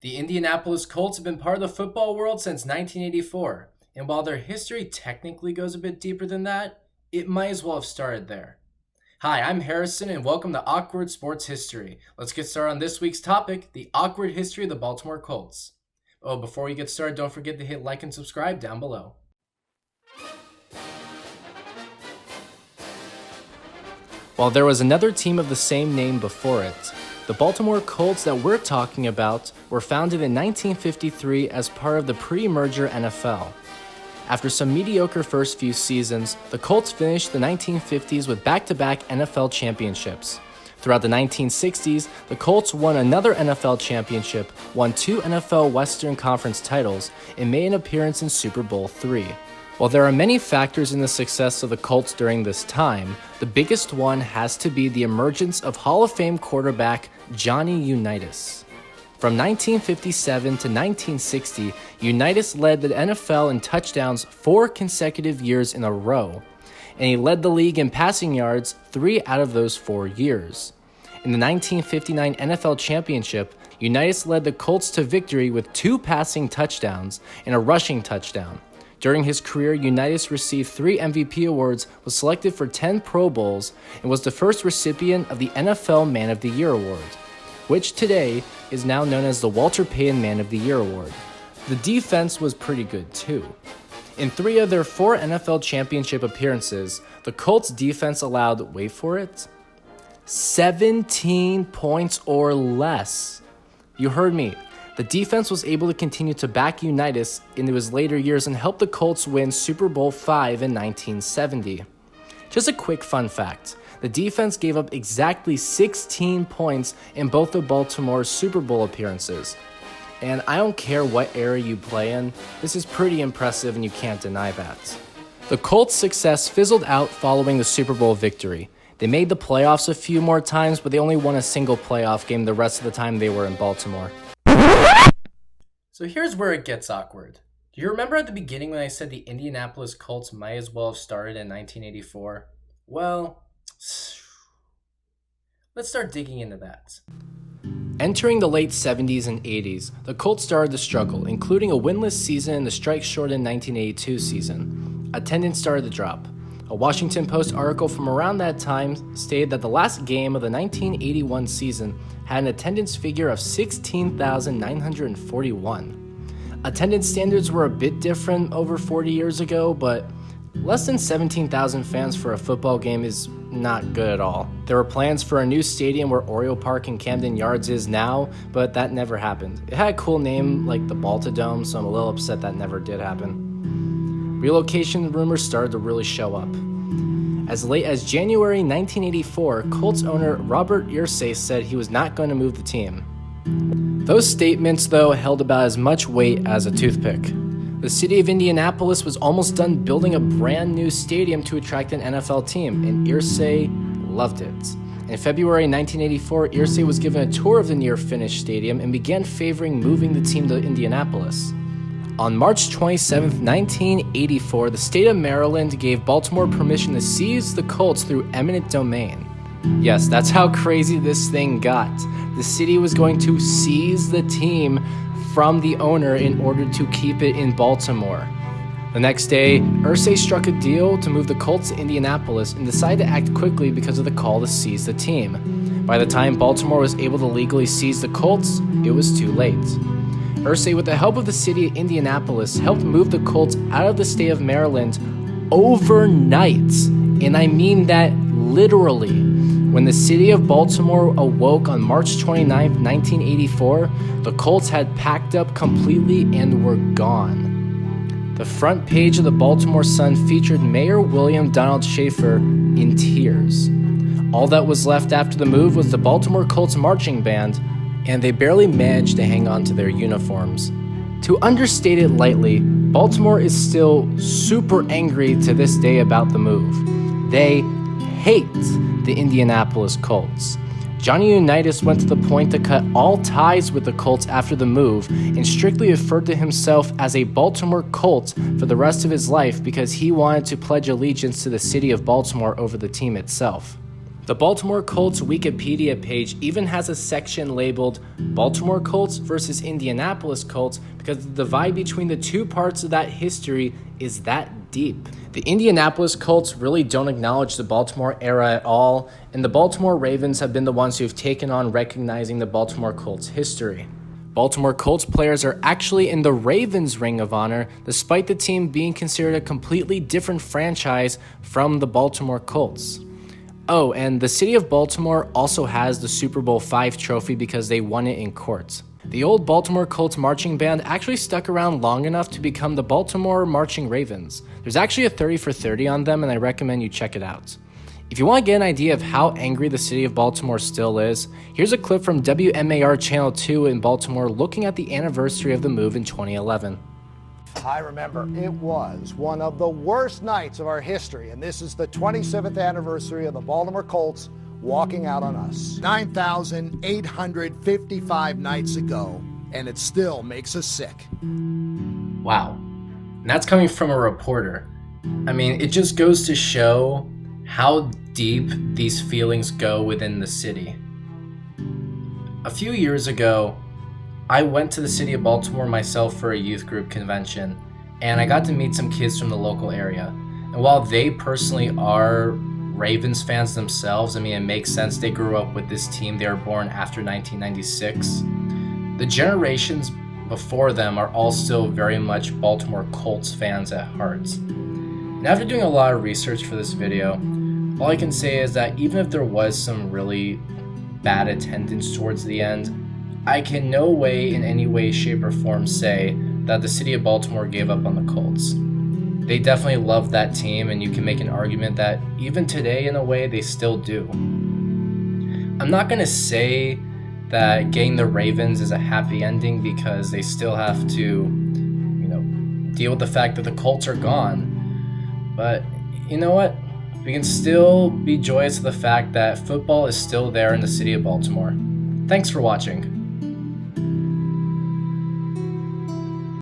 The Indianapolis Colts have been part of the football world since 1984, and while their history technically goes a bit deeper than that, it might as well have started there. Hi, I'm Harrison, and welcome to Awkward Sports History. Let's get started on this week's topic, the awkward history of the Baltimore Colts. Oh, before we get started, don't forget to hit like and subscribe down below. While there was another team of the same name before it, the Baltimore Colts that we're talking about were founded in 1953 as part of the pre-merger NFL. After some mediocre first few seasons, the Colts finished the 1950s with back-to-back NFL championships. Throughout the 1960s, the Colts won another NFL championship, won 2 NFL Western Conference titles, and made an appearance in Super Bowl III. While there are many factors in the success of the Colts during this time, the biggest one has to be the emergence of Hall of Fame quarterback Johnny Unitas. From 1957 to 1960, Unitas led the NFL in touchdowns 4 consecutive years in a row, and he led the league in passing yards 3 out of those 4 years. In the 1959 NFL Championship, Unitas led the Colts to victory with 2 passing touchdowns and a rushing touchdown. During his career, Unitas received 3 MVP awards, was selected for 10 Pro Bowls, and was the first recipient of the NFL Man of the Year award, which today is now known as the Walter Payton Man of the Year award. The defense was pretty good too. In 3 of their 4 NFL championship appearances, the Colts defense allowed, wait for it, 17 points or less. You heard me. The defense was able to continue to back Unitas into his later years and help the Colts win Super Bowl V in 1970. Just a quick fun fact, the defense gave up exactly 16 points in both of Baltimore's Super Bowl appearances. And I don't care what era you play in, this is pretty impressive and you can't deny that. The Colts' success fizzled out following the Super Bowl victory. They made the playoffs a few more times, but they only won a single playoff game the rest of the time they were in Baltimore. So here's where it gets awkward. Do you remember at the beginning when I said the Indianapolis Colts might as well have started in 1984? Well, let's start digging into that. Entering the late 70s and 80s, the Colts started to struggle, including a winless season and the strike-shortened 1982 season. Attendance started to drop. A Washington Post article from around that time stated that the last game of the 1981 season had an attendance figure of 16,941. Attendance standards were a bit different over 40 years ago, but less than 17,000 fans for a football game is not good at all. There were plans for a new stadium where Oriole Park in Camden Yards is now, but that never happened. It had a cool name like the Baltidome, so I'm a little upset that never did happen. Relocation rumors started to really show up. As late as January 1984, Colts owner Robert Irsay said he was not going to move the team. Those statements, though, held about as much weight as a toothpick. The city of Indianapolis was almost done building a brand new stadium to attract an NFL team, and Irsay loved it. In February 1984, Irsay was given a tour of the near-finished stadium and began favoring moving the team to Indianapolis. On March 27, 1984, the state of Maryland gave Baltimore permission to seize the Colts through eminent domain. Yes, that's how crazy this thing got. The city was going to seize the team from the owner in order to keep it in Baltimore. The next day, Irsay struck a deal to move the Colts to Indianapolis and decided to act quickly because of the call to seize the team. By the time Baltimore was able to legally seize the Colts, it was too late. Irsay, with the help of the city of Indianapolis, helped move the Colts out of the state of Maryland overnight. And I mean that literally. When the city of Baltimore awoke on March 29, 1984, the Colts had packed up completely and were gone. The front page of the Baltimore Sun featured Mayor William Donald Schaefer in tears. All that was left after the move was the Baltimore Colts marching band, and they barely managed to hang on to their uniforms. To understate it lightly, Baltimore is still super angry to this day about the move. They hate the Indianapolis Colts. Johnny Unitas went to the point to cut all ties with the Colts after the move and strictly referred to himself as a Baltimore Colt for the rest of his life because he wanted to pledge allegiance to the city of Baltimore over the team itself. The Baltimore Colts Wikipedia page even has a section labeled Baltimore Colts versus Indianapolis Colts because the divide between the two parts of that history is that deep. The Indianapolis Colts really don't acknowledge the Baltimore era at all, and the Baltimore Ravens have been the ones who've taken on recognizing the Baltimore Colts history. Baltimore Colts players are actually in the Ravens Ring of Honor, despite the team being considered a completely different franchise from the Baltimore Colts. Oh, and the city of Baltimore also has the Super Bowl V trophy because they won it in court. The old Baltimore Colts marching band actually stuck around long enough to become the Baltimore Marching Ravens. There's actually a 30 for 30 on them, and I recommend you check it out. If you want to get an idea of how angry the city of Baltimore still is, here's a clip from WMAR Channel 2 in Baltimore looking at the anniversary of the move in 2011. I remember it was one of the worst nights of our history, and this is the 27th anniversary of the Baltimore Colts walking out on us. 9,855 nights ago, and it still makes us sick. Wow. And that's coming from a reporter. I mean, it just goes to show how deep these feelings go within the city. A few years ago, I went to the city of Baltimore myself for a youth group convention, and I got to meet some kids from the local area. And while they personally are Ravens fans themselves, I mean, it makes sense. They grew up with this team. They were born after 1996. The generations before them are all still very much Baltimore Colts fans at heart. And after doing a lot of research for this video, all I can say is that even if there was some really bad attendance towards the end, I can no way, in any way, shape, or form say that the city of Baltimore gave up on the Colts. They definitely love that team, and you can make an argument that even today, in a way, they still do. I'm not going to say that getting the Ravens is a happy ending because they still have to, deal with the fact that the Colts are gone. But you know what? We can still be joyous of the fact that football is still there in the city of Baltimore. Thanks for watching.